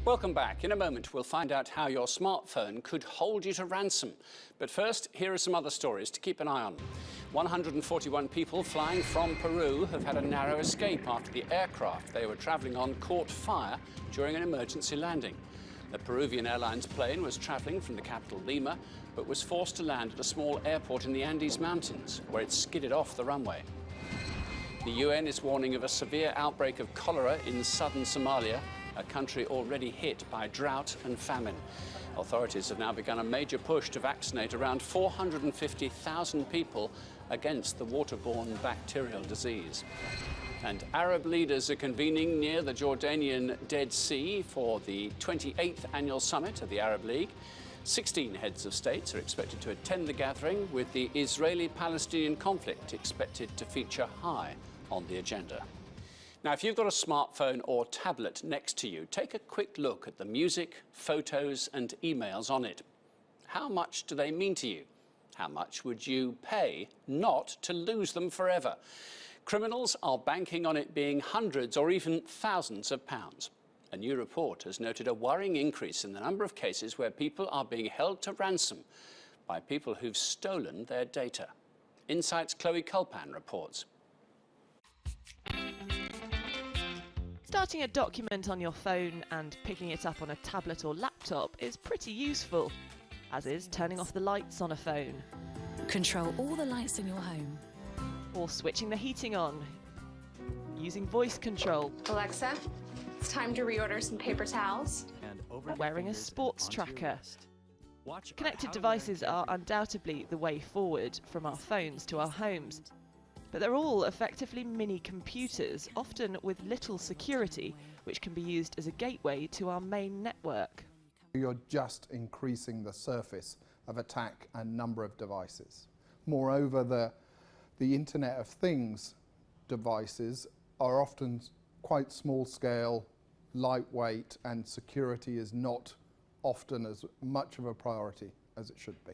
Welcome back. In a moment, we'll find out how your smartphone could hold you to ransom. But first, here are some other stories to keep an eye on. 141 people flying from Peru have had a narrow escape after the aircraft they were travelling on caught fire during an emergency landing. The Peruvian Airlines plane was travelling from the capital Lima, but was forced to land at a small airport in the Andes Mountains, where it skidded off the runway. The UN is warning of a severe outbreak of cholera in southern Somalia, a country already hit by drought and famine. Authorities have now begun a major push to vaccinate around 450,000 people against the waterborne bacterial disease. And Arab leaders are convening near the Jordanian Dead Sea for the 28th annual summit of the Arab League. 16 heads of states are expected to attend the gathering, with the Israeli-Palestinian conflict expected to feature high on the agenda. Now, if you've got a smartphone or tablet next to you, take a quick look at the music, photos and emails on it. How much do they mean to you? How much would you pay not to lose them forever? Criminals are banking on it being hundreds or even thousands of pounds. A new report has noted a worrying increase in the number of cases where people are being held to ransom by people who've stolen their data. Insight's Chloe Culpan reports. Starting a document on your phone and picking it up on a tablet or laptop is pretty useful, as is turning off the lights on a phone. Control all the lights in your home. Or switching the heating on, using voice control. Alexa, it's time to reorder some paper towels. Wearing a sports tracker. Connected devices are undoubtedly the way forward from our phones to our homes. But they're all effectively mini computers, often with little security, which can be used as a gateway to our main network. You're just increasing the surface of attack and number of devices. Moreover, the Internet of Things devices are often quite small scale, lightweight, and security is not often as much of a priority as it should be.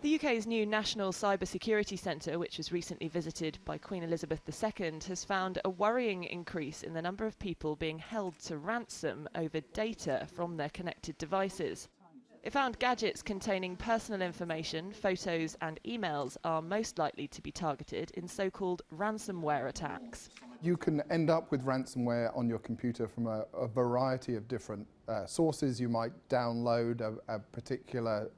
The UK's new National Cybersecurity Centre, which was recently visited by Queen Elizabeth II, has found a worrying increase in the number of people being held to ransom over data from their connected devices. It found gadgets containing personal information, photos and emails are most likely to be targeted in so-called ransomware attacks. You can end up with ransomware on your computer from a variety of different sources. You might download a particular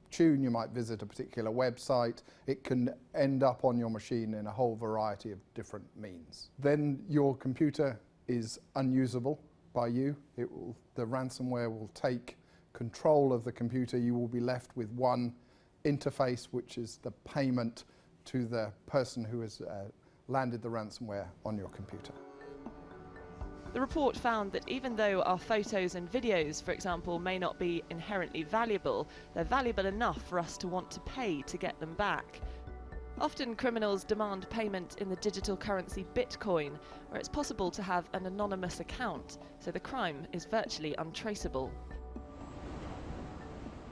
tune, you might visit a particular website. It can end up on your machine in a whole variety of different means. Then your computer is unusable by you. The ransomware will take control of the computer. You will be left with one interface, which is the payment to the person who has landed the ransomware on your computer. The report found that even though our photos and videos, for example, may not be inherently valuable, they're valuable enough for us to want to pay to get them back. Often criminals demand payment in the digital currency Bitcoin, where it's possible to have an anonymous account, so the crime is virtually untraceable.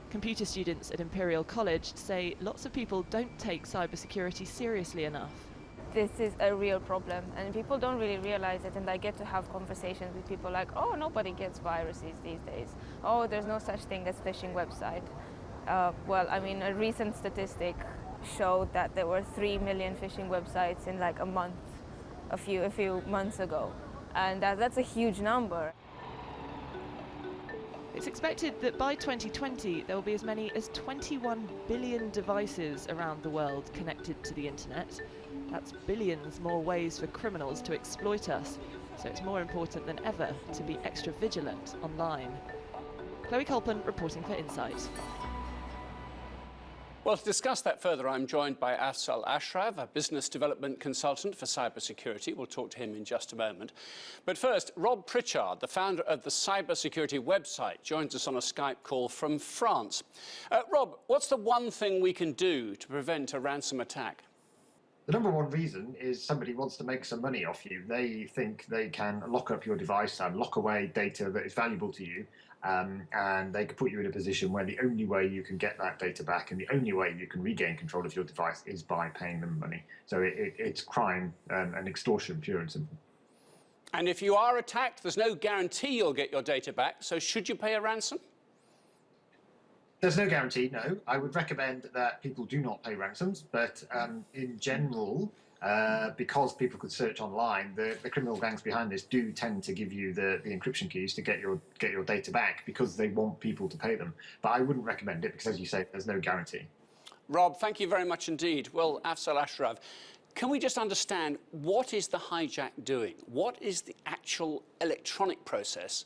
Computer students at Imperial College say lots of people don't take cybersecurity seriously enough. This is a real problem and people don't really realize it, and I get to have conversations with people like, oh, nobody gets viruses these days. Oh, there's no such thing as phishing website. Well, I mean, a recent statistic showed that there were 3 million phishing websites in like a month, a few months ago. And that's a huge number. It's expected that by 2020 there will be as many as 21 billion devices around the world connected to the internet. That's billions more ways for criminals to exploit us, so it's more important than ever to be extra vigilant online. Chloe Culpan reporting for Insight. Well, to discuss that further, I'm joined by Afzal Ashraf, a business development consultant for cybersecurity. We'll talk to him in just a moment. But first, Rob Pritchard, the founder of the cybersecurity website, joins us on a Skype call from France. Rob, what's the one thing we can do to prevent a ransom attack? The number one reason is somebody wants to make some money off you. They think they can lock up your device and lock away data that is valuable to you, and they can put you in a position where the only way you can get that data back and the only way you can regain control of your device is by paying them money. So it's crime and extortion, pure and simple. And if you are attacked, there's no guarantee you'll get your data back. So should you pay a ransom? There's no guarantee, no. I would recommend that people do not pay ransoms, but in general, because people could search online, the criminal gangs behind this do tend to give you the encryption keys to get your data back because they want people to pay them. But I wouldn't recommend it because, as you say, there's no guarantee. Rob, thank you very much indeed. Well, Afzal Ashraf, can we just understand what is the hijack doing? What is the actual electronic process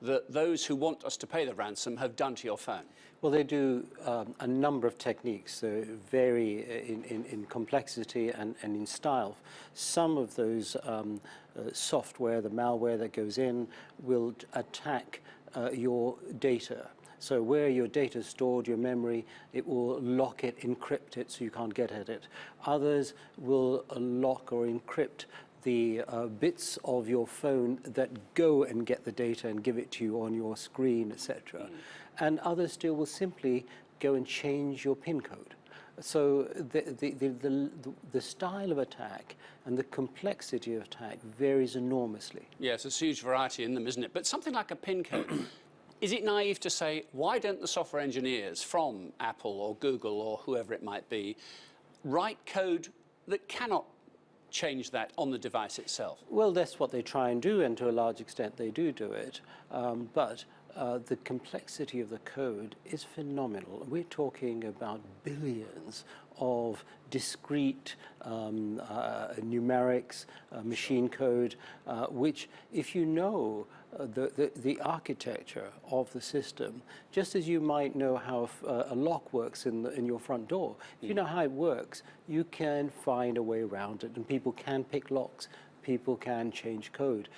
that those who want us to pay the ransom have done to your phone? Well, they do a number of techniques, vary in complexity and in style. Some of those software, the malware that goes in, will attack your data. So where your data is stored, your memory, it will lock it, encrypt it so you can't get at it. Others will lock or encrypt the bits of your phone that go and get the data and give it to you on your screen, etc. And others still will simply go and change your PIN code. So the style of attack and the complexity of attack varies enormously. Yes, there's a huge variety in them, isn't it? But something like a PIN code, is it naive to say, why don't the software engineers from Apple or Google or whoever it might be write code that cannot change that on the device itself? Well, that's what they try and do, and to a large extent they do it. But the complexity of the code is phenomenal. We're talking about billions of discrete numerics, machine code, which, if you know the architecture of the system, just as you might know how a lock works in your front door, if you know how it works, you can find a way around it, and people can pick locks. People can change code.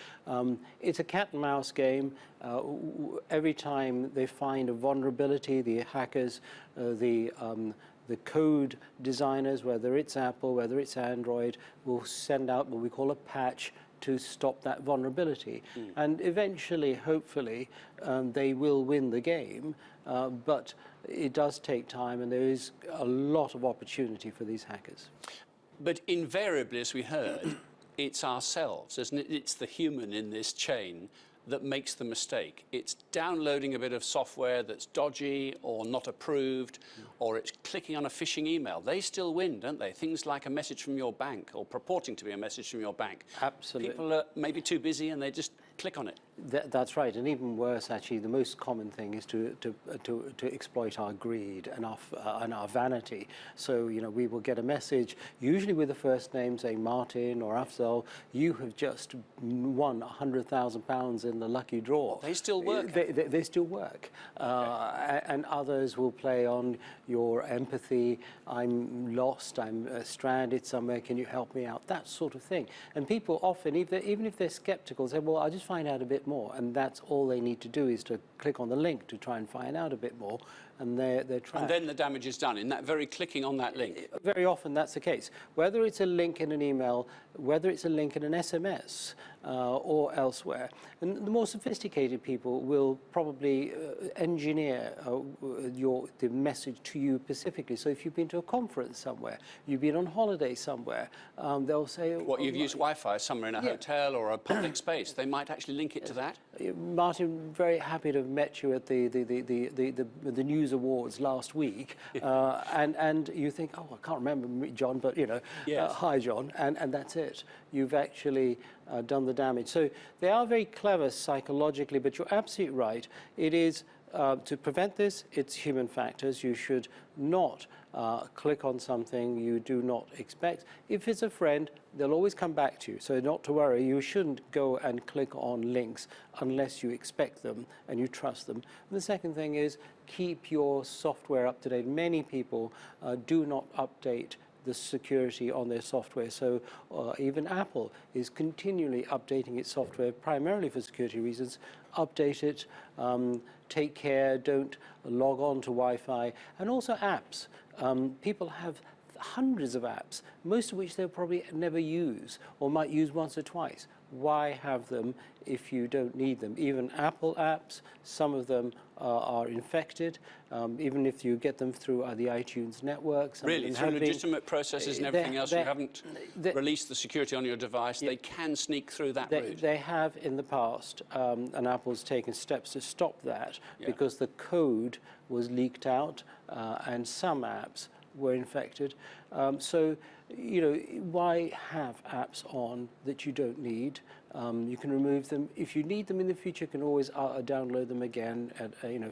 It's a cat and mouse game. Every time they find a vulnerability, the hackers, the code designers, whether it's Apple, whether it's Android, will send out what we call a patch to stop that vulnerability. And eventually, hopefully, they will win the game. But it does take time, and there is a lot of opportunity for these hackers. But invariably, as we heard, it's ourselves, isn't it? It's the human in this chain that makes the mistake. It's downloading a bit of software that's dodgy or not approved, or it's clicking on a phishing email. They still win, don't they? Things like a message from your bank, or purporting to be a message from your bank. Absolutely. People are maybe too busy and they just click on it. That's right, and even worse, actually, the most common thing is to exploit our greed and our vanity. So, you know, we will get a message, usually with the first name, saying Martin or Afzal, you have just won £100,000 in the lucky draw. They still work. They still work. And others will play on your empathy. I'm lost, I'm stranded somewhere, can you help me out? That sort of thing. And people often, even if they're skeptical, say, well, I'll just find out a bit more, and that's all they need to do is to click on the link to try and find out a bit more, and they're trying. And then the damage is done in that very clicking on that link. Very often that's the case. Whether it's a link in an email, whether it's a link in an SMS or elsewhere. And the more sophisticated people will probably engineer the message to you specifically. So if you've been to a conference somewhere, you've been on holiday somewhere, they'll say... What, you've used Wi-Fi somewhere in a hotel or a public space, they might actually link it to that? Martin, very happy to have met you at the news awards last week, and you think, oh, I can't remember John, but you know, yes. Hi John, and that's it. You've actually done the damage. So they are very clever psychologically, but you're absolutely right. It is to prevent this, it's human factors. You should not click on something you do not expect. If it's a friend, they'll always come back to you. So not to worry, you shouldn't go and click on links unless you expect them and you trust them. And the second thing is keep your software up to date. Many people do not update the security on their software. So even Apple is continually updating its software primarily for security reasons. Update it, take care, don't log on to Wi-Fi, and also apps. People have hundreds of apps, most of which they'll probably never use or might use once or twice. Why have them if you don't need them? Even Apple apps, some of them are infected, even if you get them through the iTunes network. Really, through legitimate processes and everything else, you haven't released the security on your device, they can sneak through that route? They have in the past, and Apple's taken steps to stop that because the code was leaked out and some apps were infected. So, you know, why have apps on that you don't need? You can remove them. If you need them in the future, you can always download them again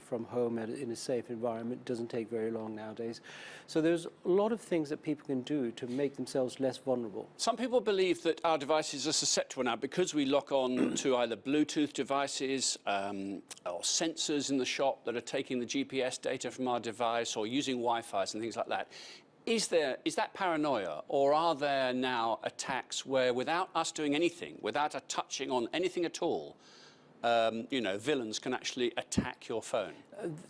from home in a safe environment. It doesn't take very long nowadays. So there's a lot of things that people can do to make themselves less vulnerable. Some people believe that our devices are susceptible now because we lock on to either Bluetooth devices or sensors in the shop that are taking the GPS data from our device or using Wi-Fi and things like that. Is that paranoia, or are there now attacks where, without us doing anything, without touching on anything at all, villains can actually attack your phone?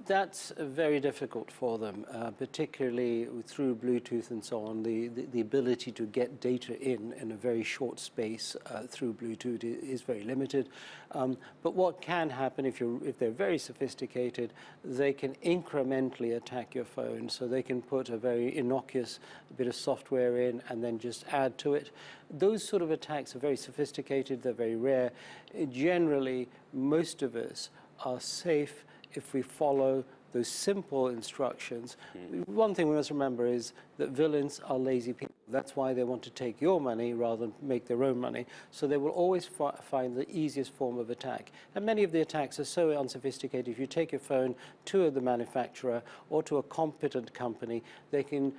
That's very difficult for them, particularly through Bluetooth and so on. The ability to get data in a very short space through Bluetooth is very limited. But what can happen if they're very sophisticated, they can incrementally attack your phone. So they can put a very innocuous bit of software in and then just add to it. Those sort of attacks are very sophisticated. They're very rare. Generally, most of us are safe if we follow those simple instructions. One thing we must remember is that villains are lazy people. That's why they want to take your money rather than make their own money. So they will always find the easiest form of attack. And many of the attacks are so unsophisticated. If you take your phone to the manufacturer or to a competent company, they can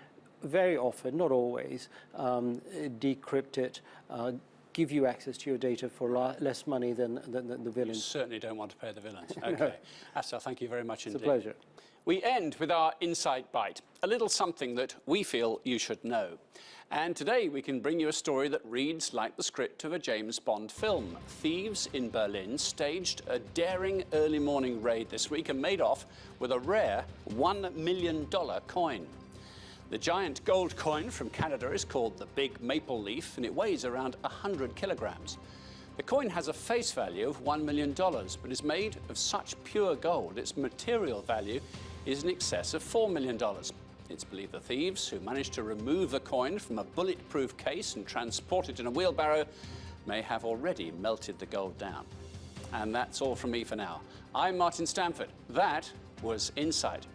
very often, not always, decrypt it, give you access to your data for less money than the villains. You certainly don't want to pay the villains. Okay. Afsal, thank you very much indeed. It's a pleasure. We end with our Insight Bite, a little something that we feel you should know. And today we can bring you a story that reads like the script of a James Bond film. Thieves in Berlin staged a daring early morning raid this week and made off with a rare $1 million coin. The giant gold coin from Canada is called the Big Maple Leaf, and it weighs around 100 kilograms. The coin has a face value of $1 million, but is made of such pure gold, its material value is in excess of $4 million. It's believed the thieves, who managed to remove the coin from a bulletproof case and transport it in a wheelbarrow, may have already melted the gold down. And that's all from me for now. I'm Martin Stamford. That was Insight.